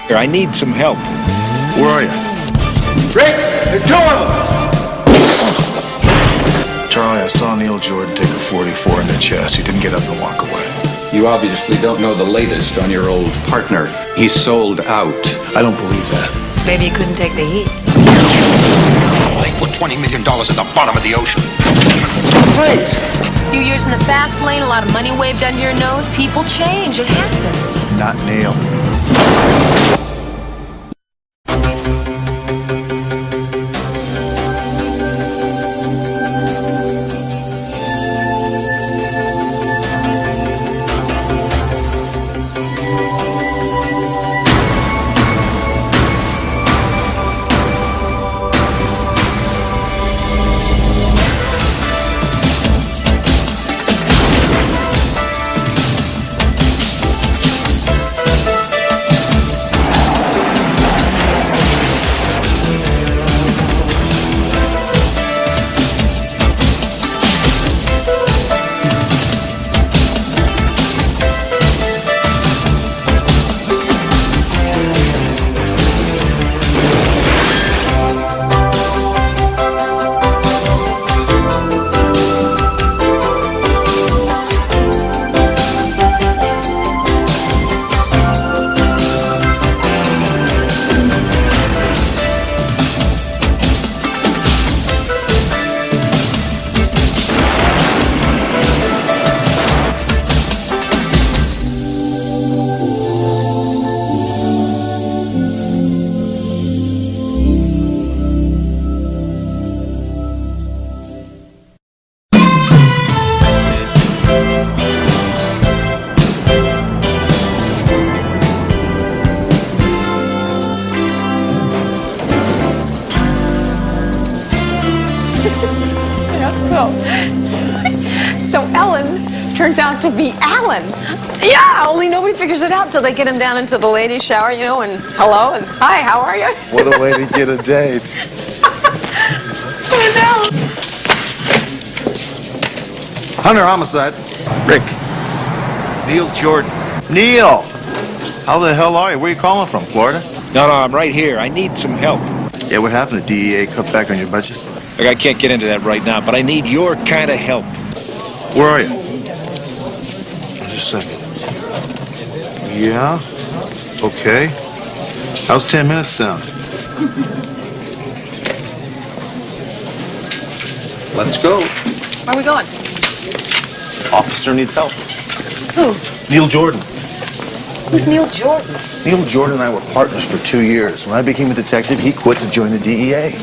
Here, I need some help. Where are you? Rick, there are two of them! Charlie, I saw Neil Jordan take a 44 in the chest. He didn't get up and walk away. You obviously don't know the latest on your old partner. He's sold out. I don't believe that. Maybe he couldn't take the heat. They put $20 million at the bottom of the ocean. Please! A few years in the fast lane, a lot of money waved under your nose. People change. It happens. Not Neil. So Ellen turns out to be Alan. Yeah, only nobody figures it out till they get him down into the ladies' shower, you know, and hello and hi, how are you? What a way to get a date. I know. Hunter, homicide. Rick. Neil Jordan. Neil! How the hell are you? Where are you calling from, Florida? No, I'm right here. I need some help. Yeah, what happened? The DEA cut back on your budget? Look, I can't get into that right now, but I need your kind of help. Where are you? Just a second. Yeah? Okay. How's 10 minutes sound? Let's go. Where are we going? Officer needs help. Who? Neil Jordan. Who's Neil Jordan? Neil Jordan and I were partners for 2 years. When I became a detective, he quit to join the DEA.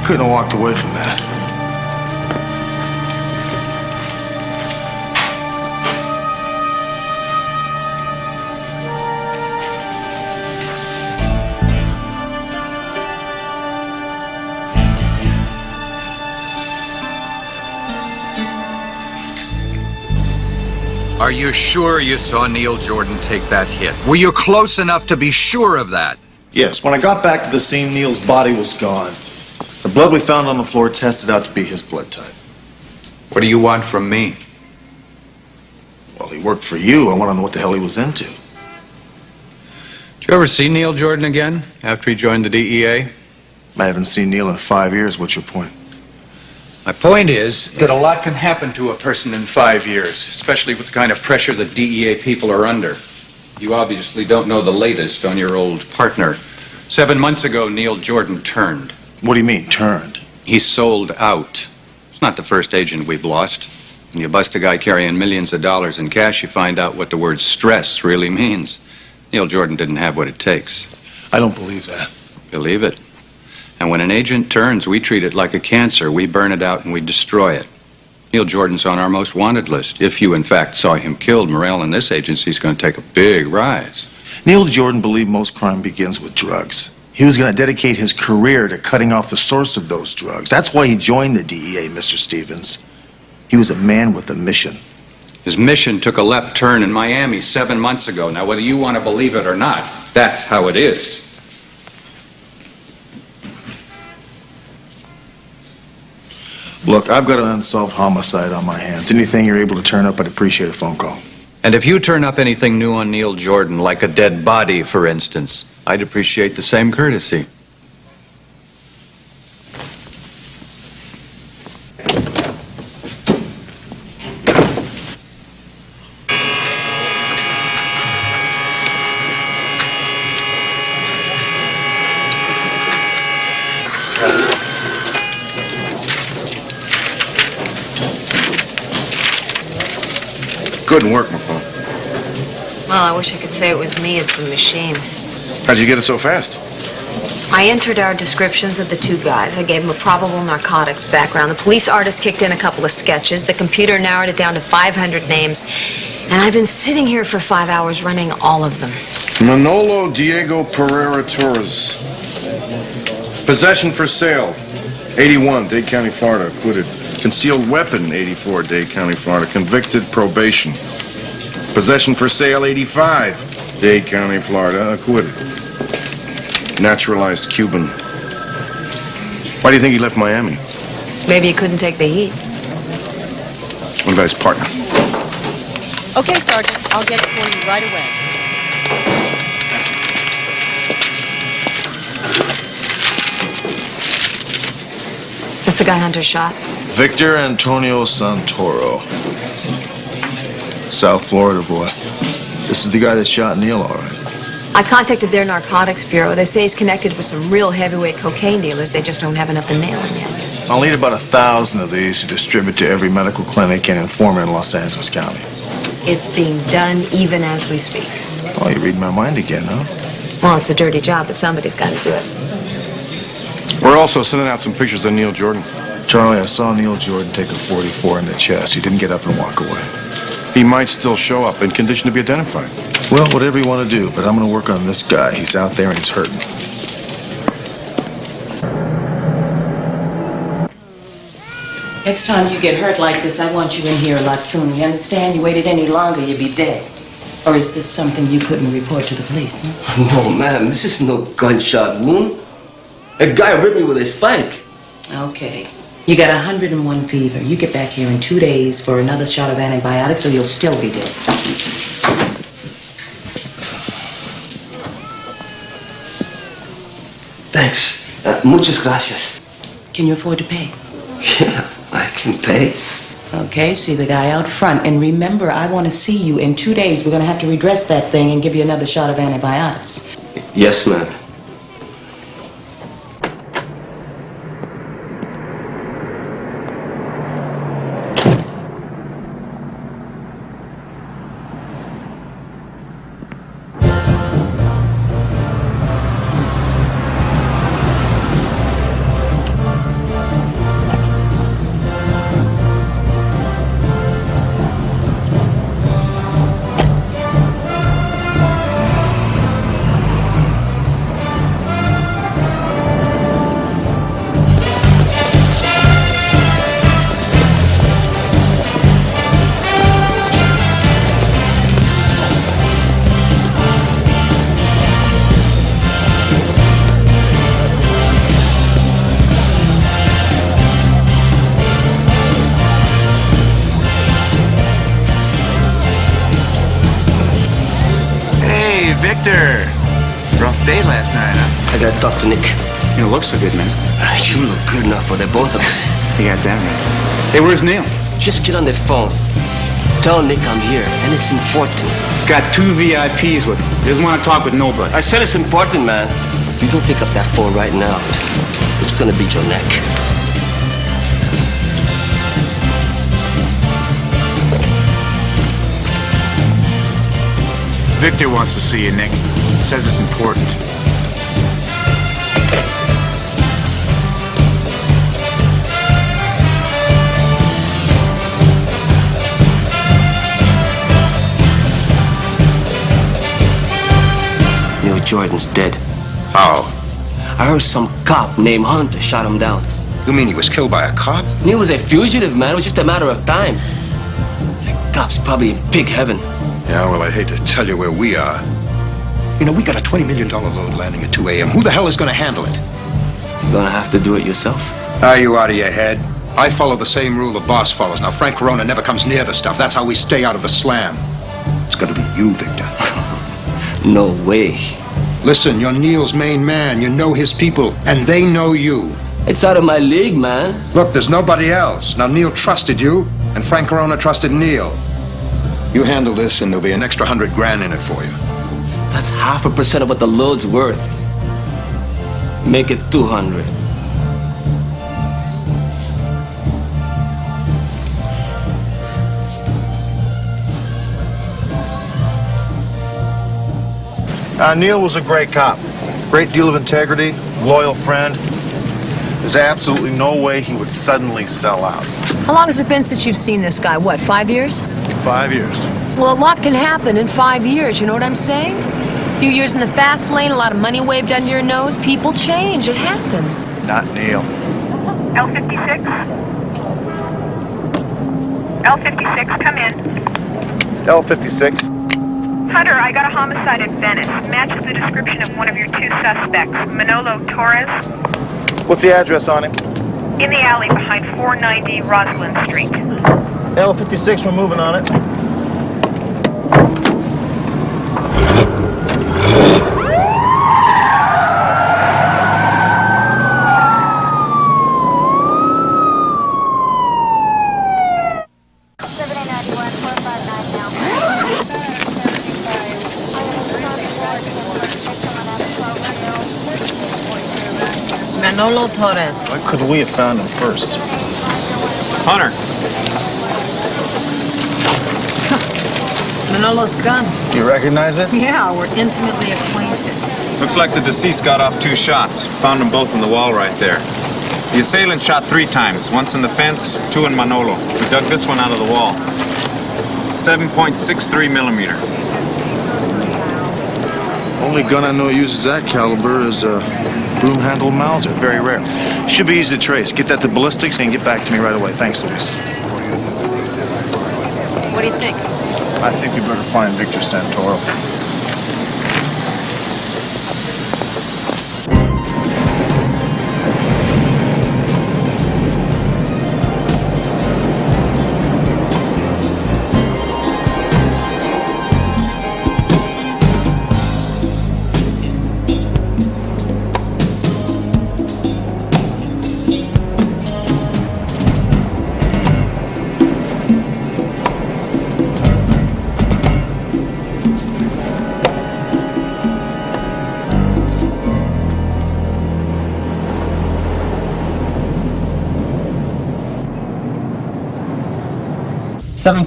couldn't have walked away from that. Are you sure you saw Neil Jordan take that hit? Were you close enough to be sure of that? Yes, when I got back to the scene, Neil's body was gone. The blood we found on the floor tested out to be his blood type. What do you want from me? Well, he worked for you. I want to know what the hell he was into. Did you ever see Neil Jordan again after he joined the DEA? I haven't seen Neil in 5 years. What's your point? My point is that a lot can happen to a person in 5 years, especially with the kind of pressure that DEA people are under. You obviously don't know the latest on your old partner. 7 months ago, Neil Jordan turned. What do you mean, turned? He sold out. It's not the first agent we've lost. When you bust a guy carrying millions of dollars in cash, you find out what the word stress really means. Neil Jordan didn't have what it takes. I don't believe that. Believe it. And when an agent turns, we treat it like a cancer. We burn it out and we destroy it. Neil Jordan's on our most wanted list. If you, in fact, saw him killed, morale in this agency is going to take a big rise. Neil Jordan believed most crime begins with drugs. He was going to dedicate his career to cutting off the source of those drugs. That's why he joined the DEA, Mr. Stevens. He was a man with a mission. His mission took a left turn in Miami 7 months ago. Now, whether you want to believe it or not, that's how it is. Look, I've got an unsolved homicide on my hands. Anything you're able to turn up, I'd appreciate a phone call. And if you turn up anything new on Neil Jordan, like a dead body, for instance, I'd appreciate the same courtesy. Good work, McCall. Well, I wish I could say it was me as the machine. How'd you get it so fast? I entered our descriptions of the two guys. I gave them a probable narcotics background. The police artist kicked in a couple of sketches. The computer narrowed it down to 500 names. And I've been sitting here for 5 hours running all of them. Manolo Diego Pereira Torres. Possession for sale. 81, Dade County, Florida. Acquitted. Concealed weapon, 84, Dade County, Florida. Convicted, probation. Possession for sale, 85, Dade County, Florida. Acquitted. Naturalized Cuban. Why do you think he left Miami? Maybe he couldn't take the heat. What about his partner? Okay, Sergeant. I'll get it for you right away. That's the guy Hunter shot. Victor Antonio Santoro. South Florida boy. This is the guy that shot Neil, all right. I contacted their narcotics bureau. They say he's connected with some real heavyweight cocaine dealers. They just don't have enough to nail him yet. I'll need about 1,000 of these to distribute to every medical clinic and informer in Los Angeles County. It's being done even as we speak. Oh, you read my mind again, huh? Well, it's a dirty job, but somebody's got to do it. We're also sending out some pictures of Neil Jordan. Charlie, I saw Neil Jordan take a 44 in the chest. He didn't get up and walk away. He might still show up in condition to be identified. Well, whatever you want to do, but I'm going to work on this guy. He's out there and he's hurting. Next time you get hurt like this, I want you in here a lot sooner. You understand? You waited any longer, you'd be dead. Or is this something you couldn't report to the police, huh? No, ma'am, this is no gunshot wound. A guy ripped me with a spike. Okay. You got 101 fever. You get back here in 2 days for another shot of antibiotics or you'll still be dead. Thanks. Muchas gracias. Can you afford to pay? Yeah, I can pay. Okay, see the guy out front. And remember, I want to see you in 2 days. We're going to have to redress that thing and give you another shot of antibiotics. Yes, ma'am. Victor! Rough day last night, huh? I gotta talk to Nick. You don't look so good, man. You look good enough for the both of us. You got that right. Hey, where's Neil? Just get on the phone. Tell Nick I'm here, and it's important. He's got 2 VIPs with him. He doesn't want to talk with nobody. I said it's important, man. If you don't pick up that phone right now, it's gonna beat your neck. Victor wants to see you, Nick. Says it's important. Neil Jordan's dead. How? I heard some cop named Hunter shot him down. You mean he was killed by a cop? Neil was a fugitive, man. It was just a matter of time. The cop's probably in pig heaven. Yeah, well, I hate to tell you where we are. You know, we got a $20 million load landing at 2 a.m. Who the hell is going to handle it? You're gonna have to do it yourself. Are you out of your head? I follow the same rule the boss follows. Now, Frank Corona never comes near the stuff. That's how we stay out of the slam. It's going to be you, Victor. No way. Listen, you're Neil's main man. You know his people, and they know you. It's out of my league, man. Look, there's nobody else. Now, Neil trusted you, and Frank Corona trusted Neil. You handle this, and there'll be an extra $100 grand in it for you. That's 0.5% of what the load's worth. Make it 200. Neil was a great cop. Great deal of integrity, loyal friend. There's absolutely no way he would suddenly sell out. How long has it been since you've seen this guy? What, 5 years? 5 years. Well, a lot can happen in 5 years, you know what I'm saying? A few years in the fast lane, a lot of money waved under your nose. People change, it happens. Not Neil. L56? L56, come in. L56. Hunter, I got a homicide in Venice. Matches the description of one of your 2 suspects, Manolo Torres. What's the address on him? In the alley behind 490 Rosalind Street. L56, we're moving on it. Manolo Torres. Why couldn't we have found him first? Hunter. Manolo's gun. Do you recognize it? Yeah, we're intimately acquainted. Looks like the deceased got off 2 shots. Found them both in the wall right there. The assailant shot 3 times, once in the fence, 2 in Manolo. We dug this one out of the wall. 7.63 millimeter. Only gun I know uses that caliber is a broom handle Mauser. Very rare. Should be easy to trace. Get that to ballistics and get back to me right away. Thanks, Luis. What do you think? I think we better find Victor Santoro.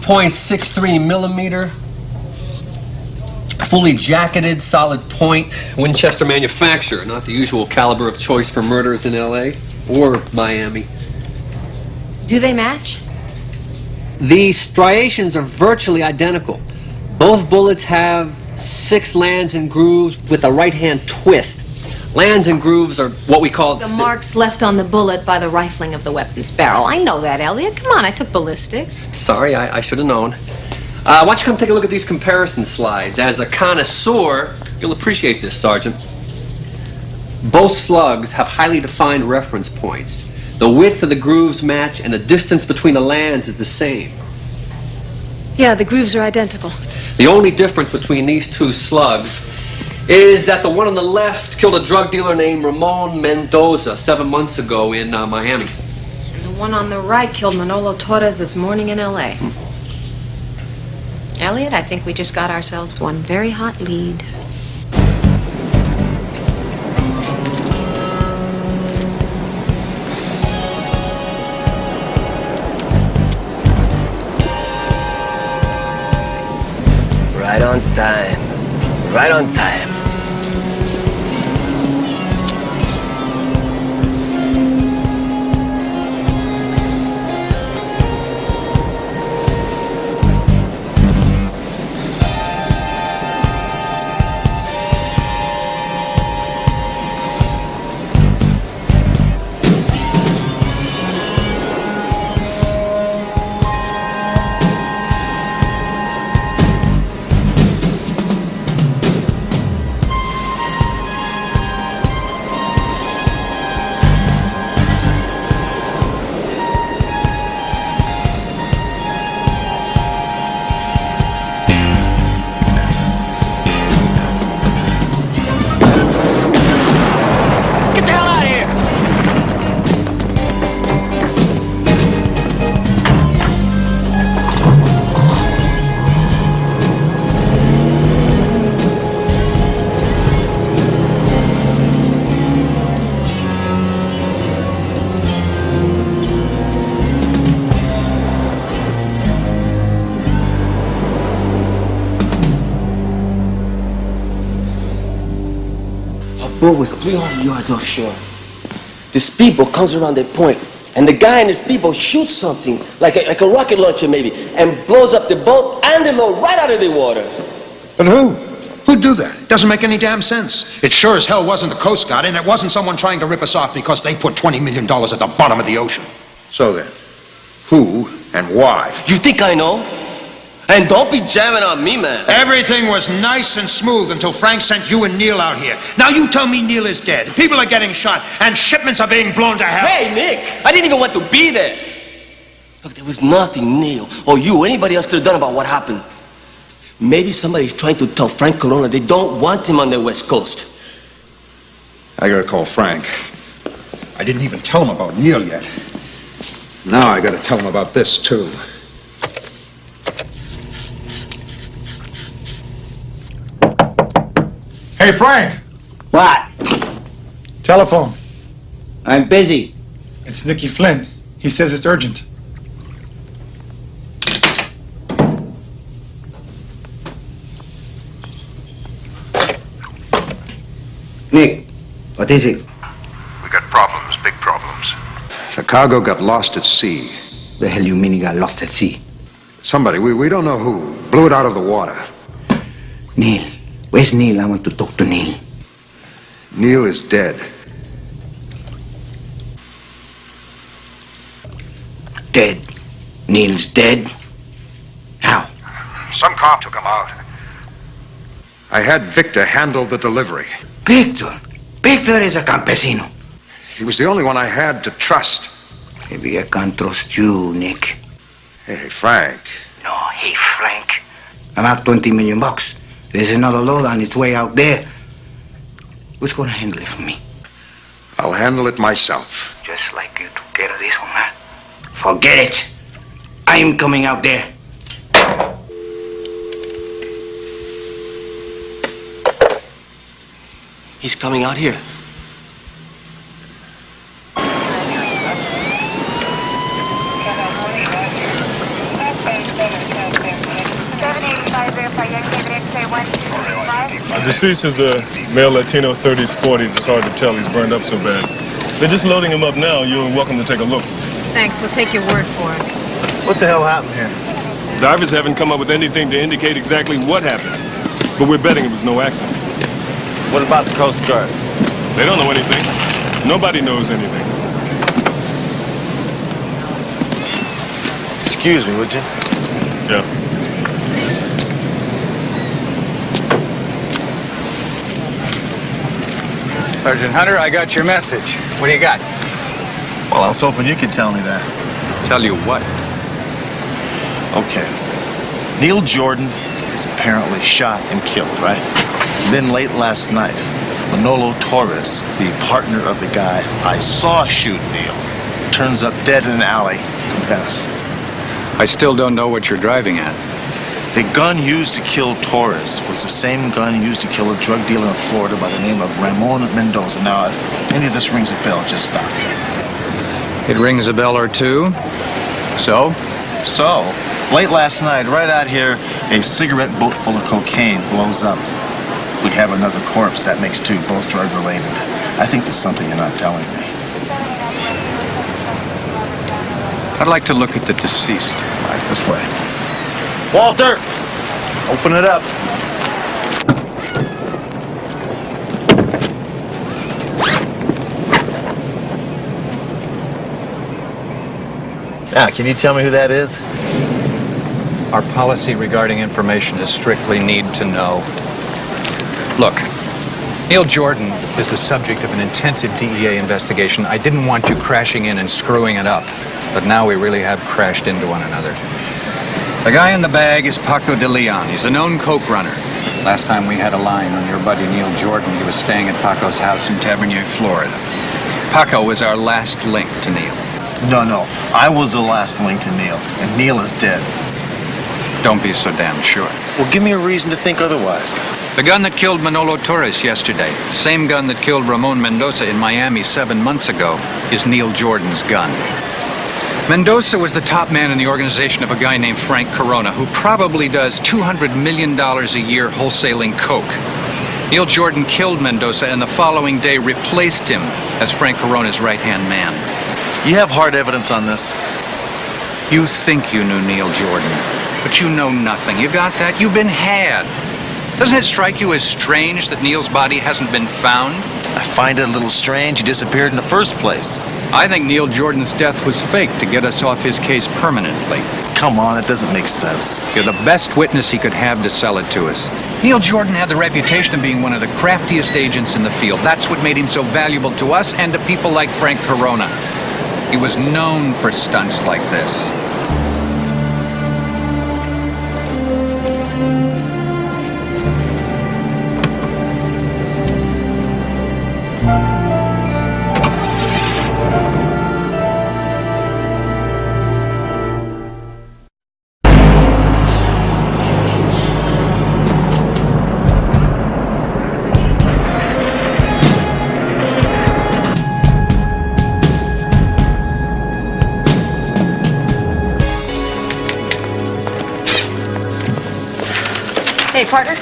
.63 millimeter, fully jacketed, solid point, Winchester manufacturer, not the usual caliber of choice for murders in LA or Miami. Do they match? The striations are virtually identical. Both bullets have 6 lands and grooves with a right-hand twist. Lands and grooves are what we call... The marks left on the bullet by the rifling of the weapon's barrel. I know that, Elliot. Come on, I took ballistics. Sorry, I should have known. Why don't you come take a look at these comparison slides? As a connoisseur, you'll appreciate this, Sergeant. Both slugs have highly defined reference points. The width of the grooves match, and the distance between the lands is the same. Yeah, the grooves are identical. The only difference between these 2 slugs is that the one on the left killed a drug dealer named Ramon Mendoza 7 months ago in Miami. And the one on the right killed Manolo Torres this morning in L.A. Elliot, I think we just got ourselves one very hot lead. Right on time. Right on time. Boat was 300 yards offshore. The speedboat comes around that point, and the guy in the speedboat shoots something, like a rocket launcher maybe, and blows up the boat and the load right out of the water. But who? Who'd do that? It doesn't make any damn sense. It sure as hell wasn't the Coast Guard, and it wasn't someone trying to rip us off because they put $20 million at the bottom of the ocean. So then, who and why? You think I know? And don't be jamming on me, man. Everything was nice and smooth until Frank sent you and Neil out here. Now you tell me Neil is dead. People are getting shot, and shipments are being blown to hell. Hey, Nick, I didn't even want to be there. Look, there was nothing Neil or you or anybody else could have done about what happened. Maybe somebody's trying to tell Frank Corona they don't want him on the West Coast. I gotta call Frank. I didn't even tell him about Neil yet. Now I gotta tell him about this, too. Hey, Frank. What? Telephone. I'm busy. It's Nicky Flynn. He says it's urgent. Nick, what is it? We got problems, big problems. The cargo got lost at sea. The hell you mean he got lost at sea? Somebody, we don't know who, blew it out of the water. Neil. Where's Neil? I want to talk to Neil. Neil is dead. Dead? Neil's dead? How? Some cop took him out. I had Victor handle the delivery. Victor? Victor is a campesino. He was the only one I had to trust. Maybe I can't trust you, Nick. Hey, Frank. No, hey, Frank. I'm out $20 million. There's another load on its way out there. Who's gonna handle it for me? I'll handle it myself. Just like you took care of this one, huh? Forget it. I'm coming out there. He's coming out here. The deceased is a male Latino, 30s, 40s. It's hard to tell. He's burned up so bad. They're just loading him up now. You're welcome to take a look. Thanks. We'll take your word for it. What the hell happened here? Divers haven't come up with anything to indicate exactly what happened. But we're betting it was no accident. What about the Coast Guard? They don't know anything. Nobody knows anything. Excuse me, would you? Yeah. Sergeant Hunter, I got your message. What do you got? Well, I was hoping you could tell me that. Tell you what? Okay. Neil Jordan is apparently shot and killed, right? Then late last night, Manolo Torres, the partner of the guy I saw shoot Neil, turns up dead in an alley in Venice. I still don't know what you're driving at. The gun used to kill Torres was the same gun used to kill a drug dealer in Florida by the name of Ramon Mendoza. Now, if any of this rings a bell, just stop me. It rings a bell or two. So? So, late last night, right out here, a cigarette boat full of cocaine blows up. We have another corpse. That makes two, both drug-related. I think there's something you're not telling me. I'd like to look at the deceased. All right, this way. Walter! Open it up. Now, can you tell me who that is? Our policy regarding information is strictly need to know. Look, Neil Jordan is the subject of an intensive DEA investigation. I didn't want you crashing in and screwing it up, but now we really have crashed into one another. The guy in the bag is Paco de Leon. He's a known coke runner. Last time we had a line on your buddy Neil Jordan, he was staying at Paco's house in Tavernier, Florida. Paco was our last link to Neil. No. I was the last link to Neil, and Neil is dead. Don't be so damn sure. Well, give me a reason to think otherwise. The gun that killed Manolo Torres yesterday, the same gun that killed Ramon Mendoza in Miami 7 months ago, is Neil Jordan's gun. Mendoza was the top man in the organization of a guy named Frank Corona, who probably does $200 million a year wholesaling coke. Neil Jordan killed Mendoza and the following day replaced him as Frank Corona's right-hand man. You have hard evidence on this? You think you knew Neil Jordan, but you know nothing. You got that? You've been had. Doesn't it strike you as strange that Neil's body hasn't been found? I find it a little strange he disappeared in the first place. I think Neil Jordan's death was fake to get us off his case permanently. Come on, it doesn't make sense. You're the best witness he could have to sell it to us. Neil Jordan had the reputation of being one of the craftiest agents in the field. That's what made him so valuable to us and to people like Frank Corona. He was known for stunts like this. Hey, partner.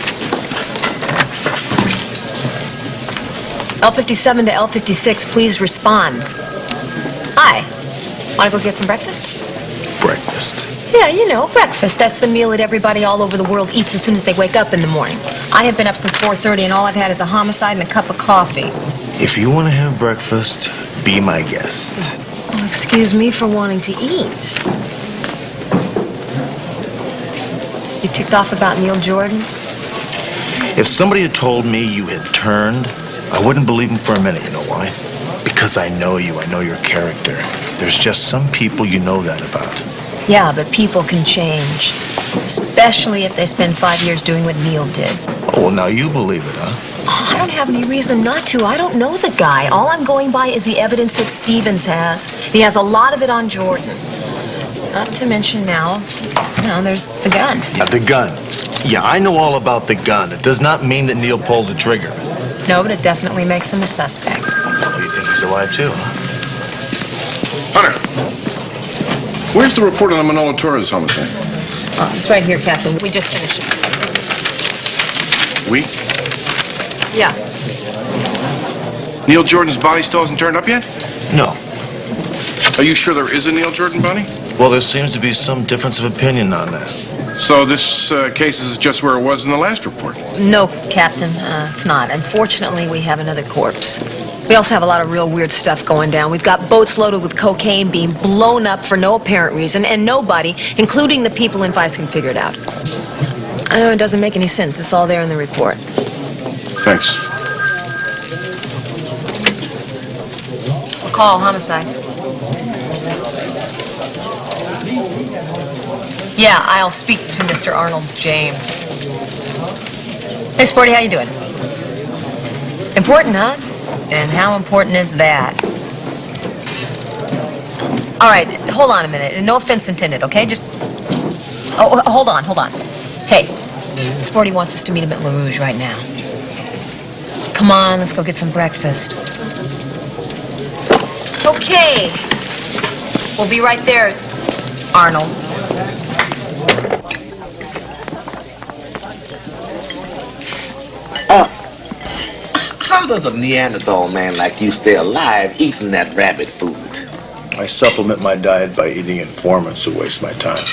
L57 to L56, please respond. Hi. Want to go get some breakfast? Breakfast? Yeah, you know, breakfast. That's the meal that everybody all over the world eats as soon as they wake up in the morning. I have been up since 4:30, and all I've had is a homicide and a cup of coffee. If you want to have breakfast, be my guest. Oh, excuse me for wanting to eat. You ticked off about Neil Jordan? If somebody had told me you had turned, I wouldn't believe him for a minute. You know why? Because I know you. I know your character. There's just some people you know that about. Yeah, but people can change. Especially if they spend 5 years doing what Neil did. Oh, well, now you believe it, huh? Oh, I don't have any reason not to. I don't know the guy. All I'm going by is the evidence that Stevens has. He has a lot of it on Jordan. Not to mention now, there's the gun. Yeah, the gun. Yeah, I know all about the gun. It does not mean that Neil pulled the trigger. No, but it definitely makes him a suspect. Oh, you think he's alive too, huh? Hunter, where's the report on the Manolo Torres homicide? Oh, it's right here, Captain. We just finished it. We? Yeah. Neil Jordan's body still hasn't turned up yet? No. Are you sure there is a Neil Jordan body? Well, there seems to be some difference of opinion on that. So this case is just where it was in the last report? No, Captain, it's not. Unfortunately, we have another corpse. We also have a lot of real weird stuff going down. We've got boats loaded with cocaine being blown up for no apparent reason, and nobody, including the people in Vice, can figure it out. I know it doesn't make any sense. It's all there in the report. Thanks. We'll call homicide. Yeah, I'll speak to Mr. Arnold James. Hey, Sporty, how you doing? Important, huh? And how important is that? All right, hold on a minute. No offense intended, okay? Just... Oh, hold on. Hey, Sporty wants us to meet him at La Rouge right now. Come on, let's go get some breakfast. Okay. We'll be right there, Arnold. How does a Neanderthal man like you stay alive eating that rabbit food? I supplement my diet by eating informants who waste my time.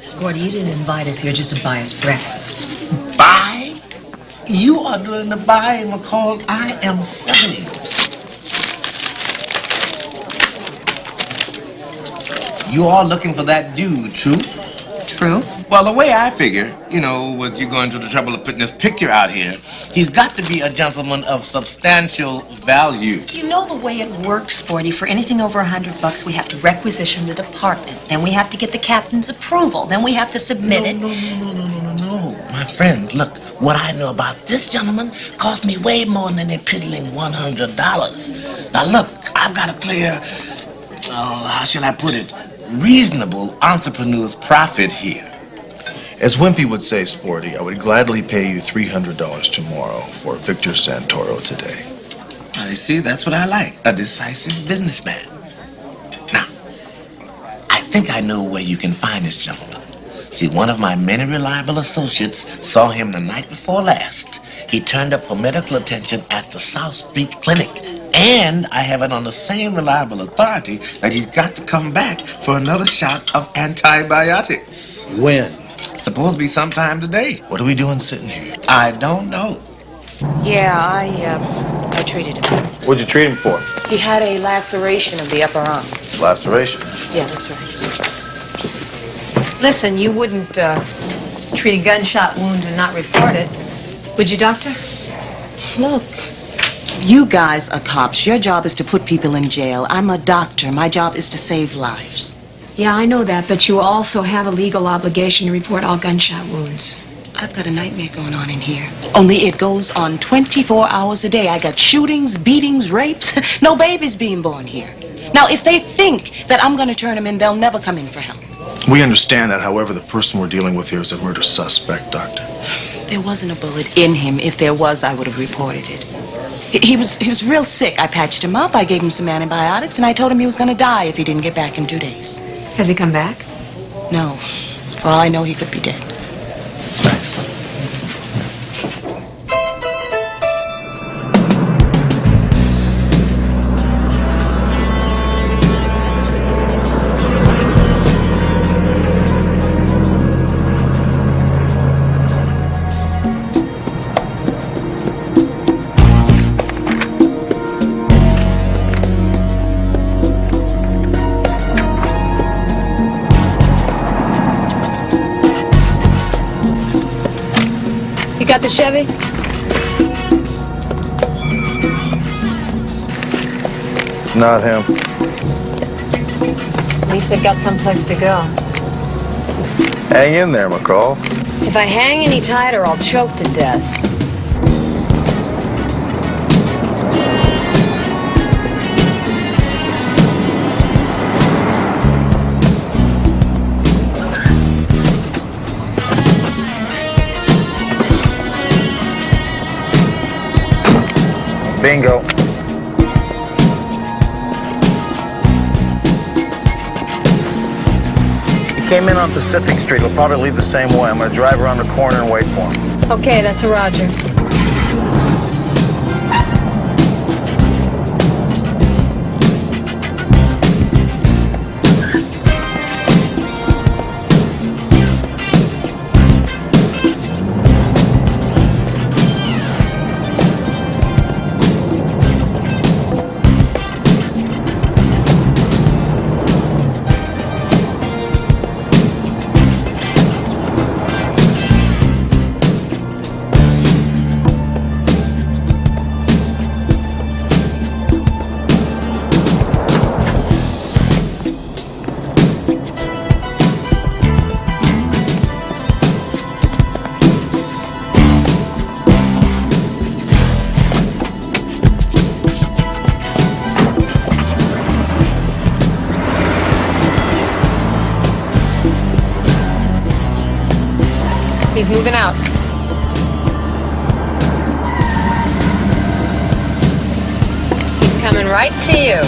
Sporty, you didn't invite us here just to buy us breakfast. Buy? You are doing the buying because I am selling. You are looking for that dude, true? True. Well, the way I figure, you know, with you going to the trouble of putting this picture out here, he's got to be a gentleman of substantial value. You know the way it works, Sporty. For anything over $100, we have to requisition the department. Then we have to get the captain's approval. Then we have to submit it. No, my friend, look, what I know about this gentleman cost me way more than a piddling $100. Now, look, I've got a clear, how shall I put it, reasonable entrepreneur's profit here. As Wimpy would say, Sporty, I would gladly pay you $300 tomorrow for Victor Santoro today. I see, that's what I like, a decisive businessman. Now, I think I know where you can find this gentleman. See, one of my many reliable associates saw him the night before last. He turned up for medical attention at the South Street Clinic. And I have it on the same reliable authority that he's got to come back for another shot of antibiotics. When? Supposed to be sometime today. What are we doing sitting here? I don't know. Yeah, I treated him. What'd you treat him for? He had a laceration of the upper arm. Laceration? Yeah, that's right. Listen, you wouldn't treat a gunshot wound and not report it, would you, Doctor? Look. You guys are cops. Your job is to put people in jail. I'm a doctor. My job is to save lives. Yeah, I know that, but you also have a legal obligation to report all gunshot wounds. I've got a nightmare going on in here. Only it goes on 24 hours a day. I got shootings, beatings, rapes. No babies being born here. Now, if they think that I'm going to turn them in, they'll never come in for help. We understand that. However, the person we're dealing with here is a murder suspect, Doctor. There wasn't a bullet in him. If there was, I would have reported it. He was real sick. I patched him up. I gave him some antibiotics, and I told him he was going to die if he didn't get back in 2 days. Has he come back? No. For all I know, he could be dead. Thanks. You got the Chevy? It's not him. At least they got someplace to go. Hang in there, McCall. If I hang any tighter, I'll choke to death. Bingo. He came in on Pacific Street. He'll probably leave the same way. I'm going to drive around the corner and wait for him. Okay, that's a Roger. moving out. He's coming right to you.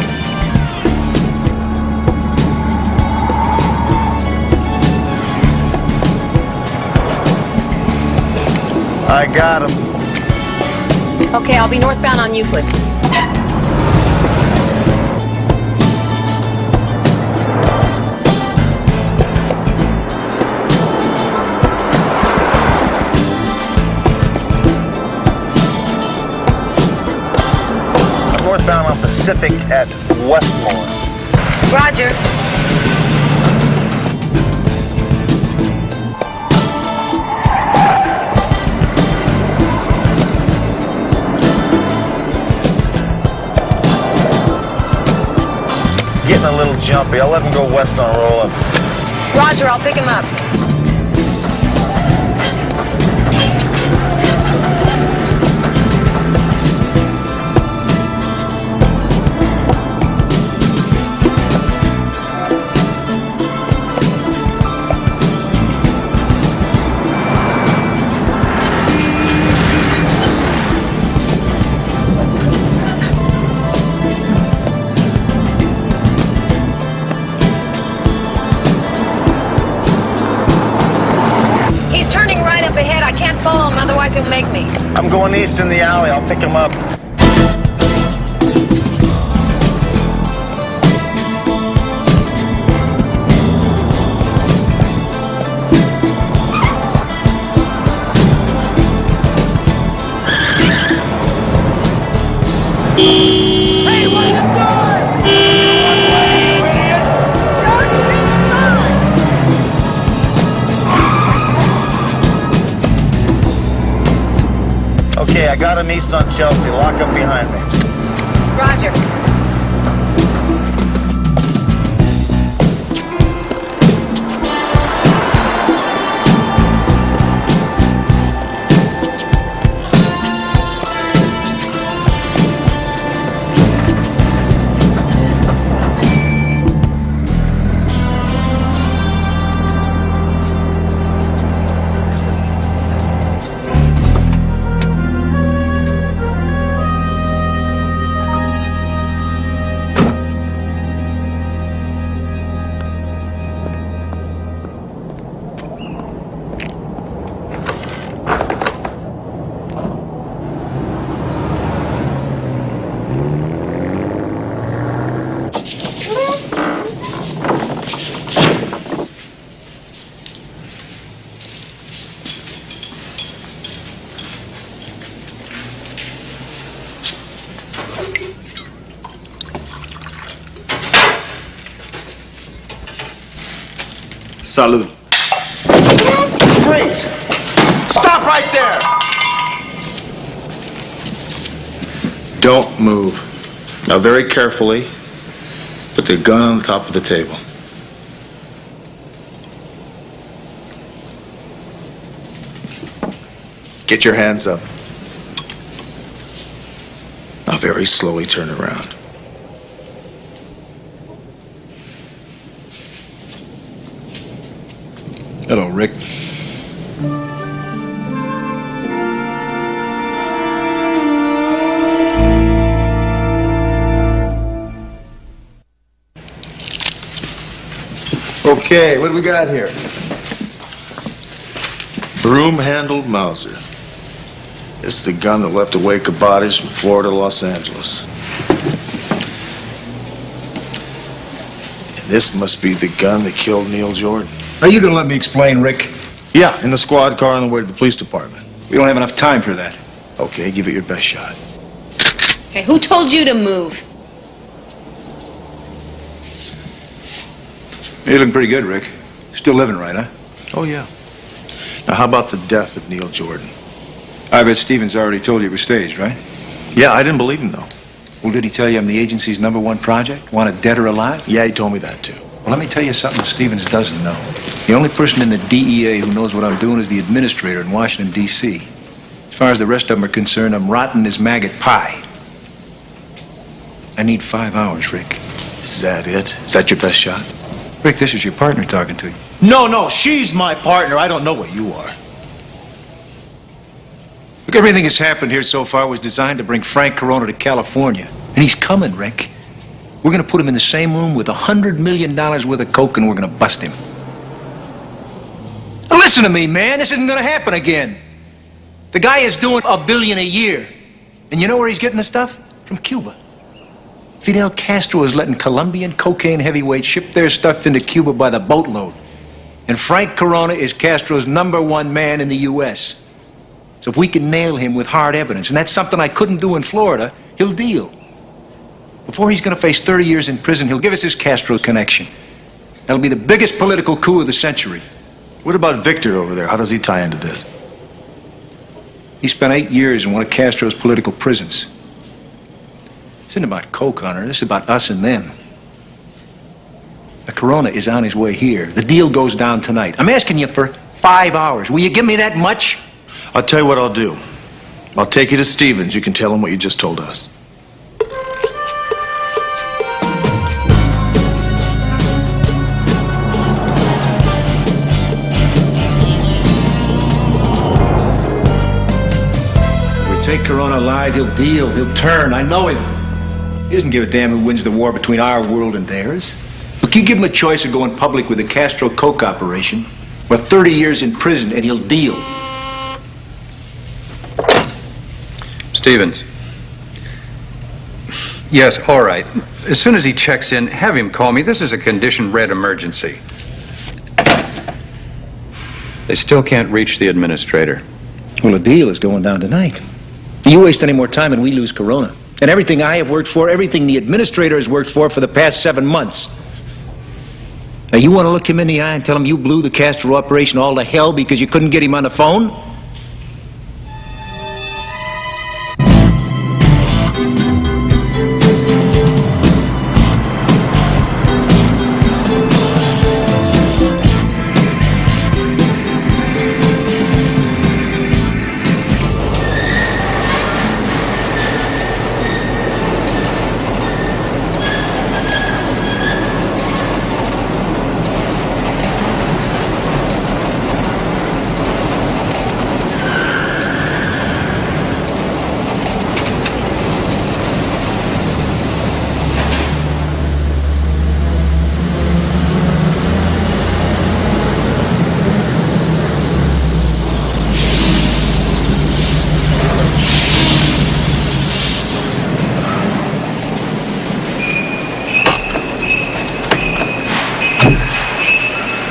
I got him. Okay, I'll be northbound on Euclid. Northbound on Pacific at Westmore. Roger. It's getting a little jumpy. I'll let him go west on roll-up. Roger, I'll pick him up. Follow him, otherwise he'll make me. I'm going east in the alley. I'll pick him up. Hey, what are you doing? You idiot! Okay, I got him east on Chelsea. Lock up behind me. Roger. Salud. Freeze! Stop right there! Don't move. Now, very carefully, put the gun on the top of the table. Get your hands up. Now, very slowly turn around. Hello, Rick. Okay, what do we got here? Broom-handled Mauser. It's the gun that left a wake of bodies from Florida to Los Angeles. And this must be the gun that killed Neil Jordan. Are you gonna let me explain, Rick? Yeah, in the squad car on the way to the police department. We don't have enough time for that. Okay, give it your best shot. Okay, who told you to move? You're looking pretty good, Rick. Still living right, huh? Oh, yeah. Now, how about the death of Neil Jordan? I bet Stevens already told you it was staged, right? Yeah, I didn't believe him, though. Well, did he tell you I'm the agency's #1 project? Wanted dead or alive? Yeah, he told me that, too. Well, let me tell you something Stevens doesn't know. The only person in the DEA who knows what I'm doing is the administrator in Washington, D.C. As far as the rest of them are concerned, I'm rotten as maggot pie. I need 5 hours, Rick. Is that it? Is that your best shot? Rick, this is your partner talking to you. No, she's my partner. I don't know what you are. Everything that's happened here so far was designed to bring Frank Corona to California. And he's coming, Rick. We're going to put him in the same room with $100 million worth of coke, and we're going to bust him. Now listen to me, man. This isn't going to happen again. The guy is doing $1 billion a year. And you know where he's getting the stuff? From Cuba. Fidel Castro is letting Colombian cocaine heavyweights ship their stuff into Cuba by the boatload. And Frank Corona is Castro's #1 man in the U.S. So if we can nail him with hard evidence, and that's something I couldn't do in Florida, he'll deal. Before he's going to face 30 years in prison, he'll give us his Castro connection. That'll be the biggest political coup of the century. What about Victor over there? How does he tie into this? He spent 8 years in one of Castro's political prisons. This isn't about coke, Hunter. This is about us and them. The Corona is on his way here. The deal goes down tonight. I'm asking you for 5 hours. Will you give me that much? I'll tell you what I'll do. I'll take you to Stevens. You can tell him what you just told us. If we take Corona alive, he'll deal. He'll turn. I know him. He doesn't give a damn who wins the war between our world and theirs. Look, you give him a choice of going public with the Castro coke operation or 30 years in prison, and he'll deal. Stevens. Yes, all right. As soon as he checks in, have him call me. This is a condition red emergency. They still can't reach the administrator. Well, the deal is going down tonight. You waste any more time and we lose Corona. And everything I have worked for, everything the administrator has worked for the past 7 months. Now, you want to look him in the eye and tell him you blew the Castro operation all to hell because you couldn't get him on the phone?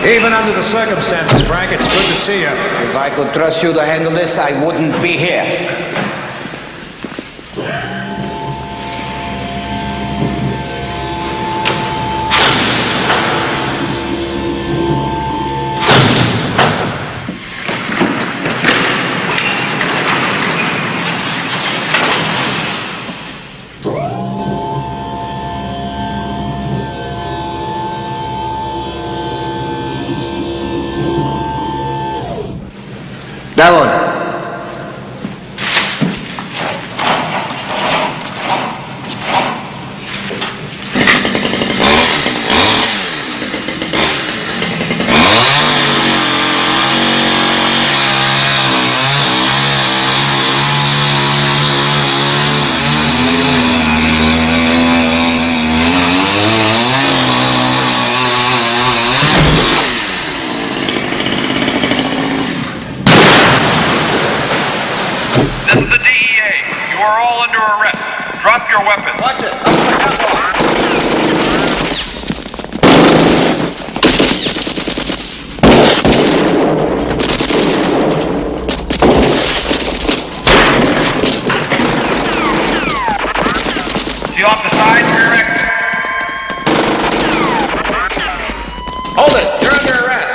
Even under the circumstances, Frank, it's good to see you. If I could trust you to handle this, I wouldn't be here. Down. Drop your weapon. Watch it. See off the side, rear exit. Hold it. You're under arrest.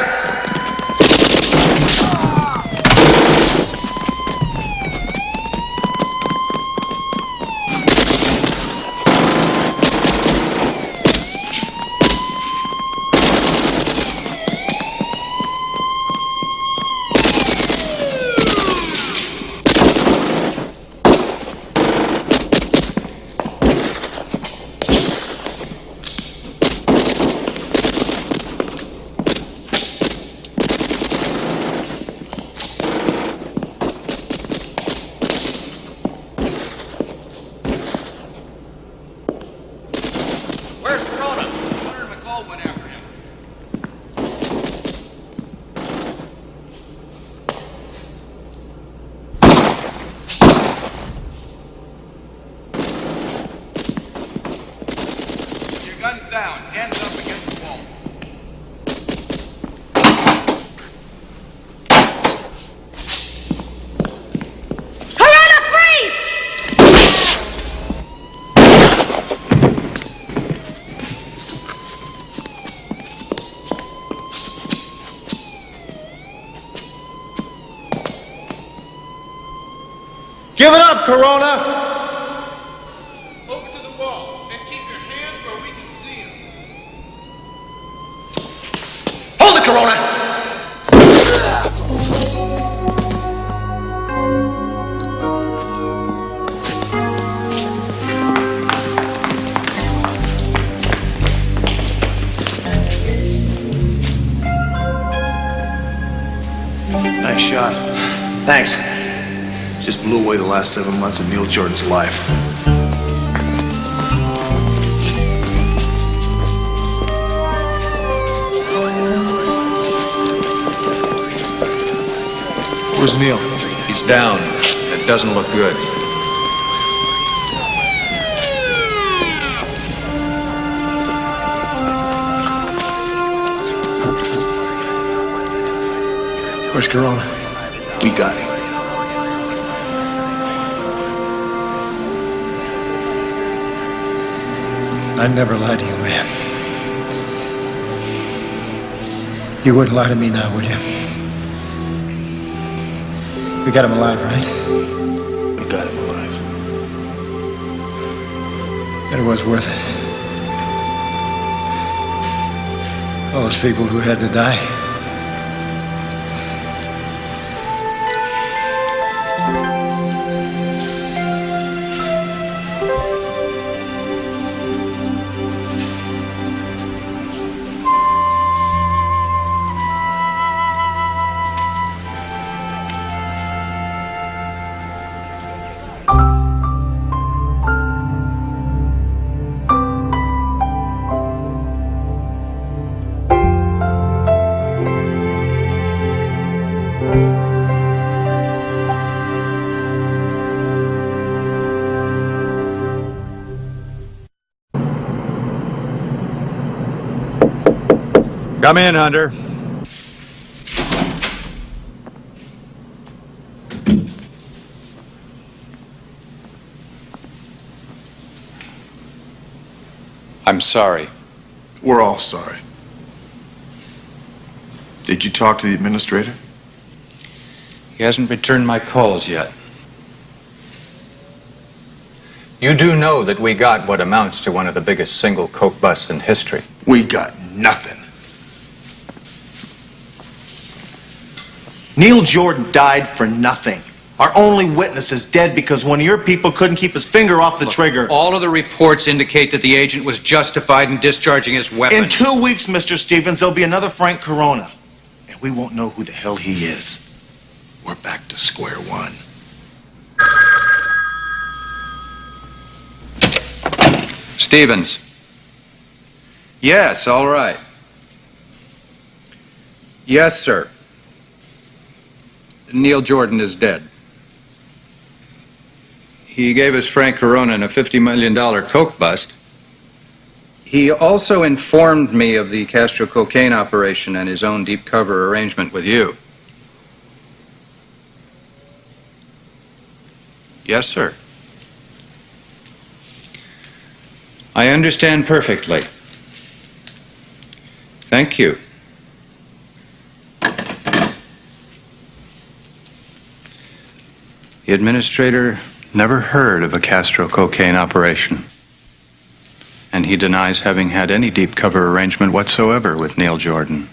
Corona? Over to the wall and keep your hands where we can see them. Hold it, Corona! Nice shot. Thanks. Just blew away the last 7 months of Neil Jordan's life. Where's Neil? He's down. It doesn't look good. Where's Corona? We got him. I'd never lie to you, man. You wouldn't lie to me now, would you? We got him alive, right? We got him alive. And it was worth it. All those people who had to die. Come in, Hunter. I'm sorry. We're all sorry. Did you talk to the administrator? He hasn't returned my calls yet. You do know that we got what amounts to one of the biggest single coke busts in history. We got nothing. Neil Jordan died for nothing. Our only witness is dead because one of your people couldn't keep his finger off the trigger. All of the reports indicate that the agent was justified in discharging his weapon. In 2 weeks, Mr. Stevens, there'll be another Frank Corona. And we won't know who the hell he is. We're back to square one. Stevens. Yes, all right. Yes, sir. Neil Jordan is dead. He gave us Frank Corona in a $50 million coke bust. He also informed me of the Castro cocaine operation and his own deep cover arrangement with you. Yes, sir. I understand perfectly. Thank you. The administrator never heard of a Castro cocaine operation. And he denies having had any deep cover arrangement whatsoever with Neil Jordan.